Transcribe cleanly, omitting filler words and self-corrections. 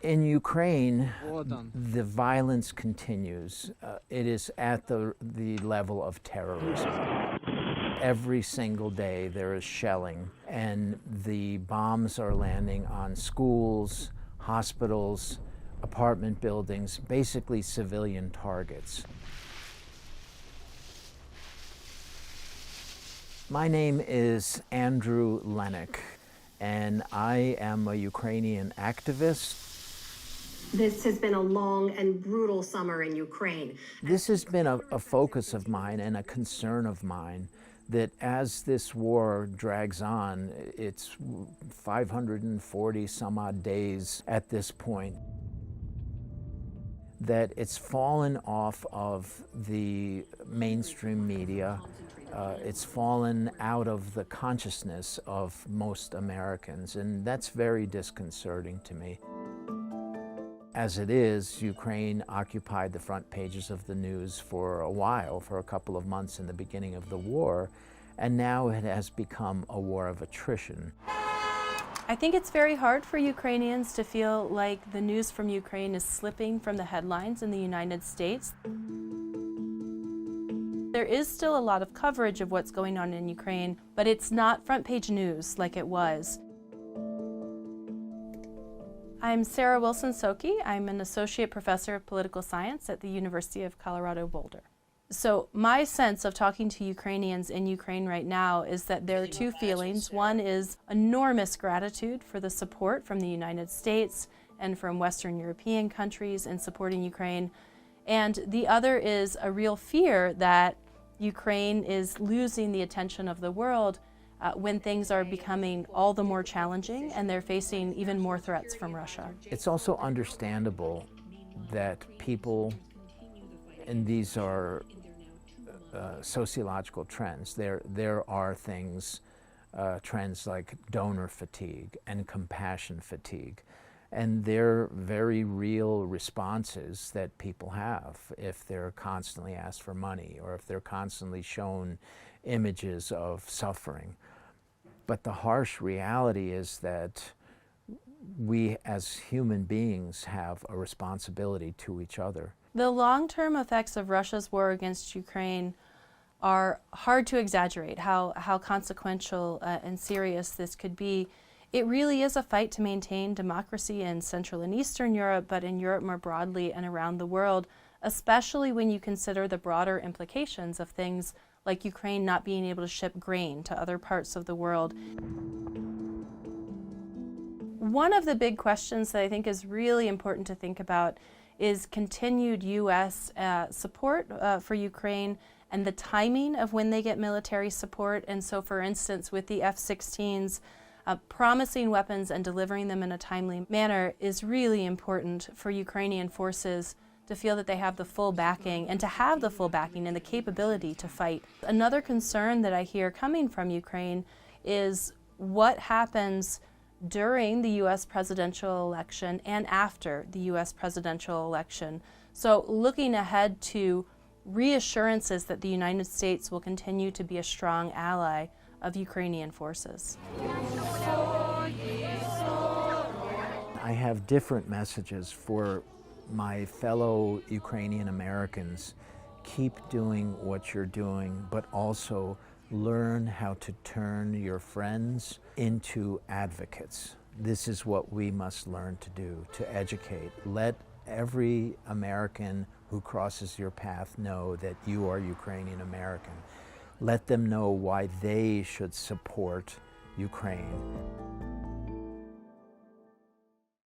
In Ukraine, the violence continues. It is at the level of terrorism. Every single day there is shelling, and the bombs are landing on schools, hospitals, apartment buildings, basically civilian targets. My name is Andrew Lennick, and I am a Ukrainian activist. This has been a long and brutal summer in Ukraine. This has been a focus of mine and a concern of mine, that as this war drags on, it's 540 some odd days at this point, that it's fallen off of the mainstream media. It's fallen out of the consciousness of most Americans, and that's very disconcerting to me. As it is, Ukraine occupied the front pages of the news for a while, for a couple of months in the beginning of the war, and now it has become a war of attrition. I think it's very hard for Ukrainians to feel like the news from Ukraine is slipping from the headlines in the United States. There is still a lot of coverage of what's going on in Ukraine, but it's not front page news like it was. I'm Sarah Wilson-Soki. I'm an associate professor of political science at the University of Colorado Boulder. So my sense of talking to Ukrainians in Ukraine right now is that there are two feelings. One is enormous gratitude for the support from the United States and from Western European countries in supporting Ukraine. And the other is a real fear that Ukraine is losing the attention of the world when things are becoming all the more challenging and they're facing even more threats from Russia. It's also understandable that people, and these are sociological trends, there are things, trends like donor fatigue and compassion fatigue. And they're very real responses that people have if they're constantly asked for money or if they're constantly shown images of suffering. But the harsh reality is that we as human beings have a responsibility to each other. The long-term effects of Russia's war against Ukraine are hard to exaggerate, how consequential and serious this could be. It really is a fight to maintain democracy in Central and Eastern Europe, but in Europe more broadly and around the world, especially when you consider the broader implications of things like Ukraine not being able to ship grain to other parts of the world. One of the big questions that I think is really important to think about is continued U.S. support for Ukraine and the timing of when they get military support. And so, for instance, with the F-16s, promising weapons and delivering them in a timely manner is really important for Ukrainian forces to feel that they have the full backing and to have the full backing and the capability to fight. Another concern that I hear coming from Ukraine is what happens during the U.S. presidential election and after the U.S. presidential election. So looking ahead to reassurances that the United States will continue to be a strong ally of Ukrainian forces. I have different messages for my fellow Ukrainian Americans. Keep doing what you're doing, but also learn how to turn your friends into advocates. This is what we must learn to do, to educate. Let every American who crosses your path know that you are Ukrainian American. Let them know why they should support Ukraine.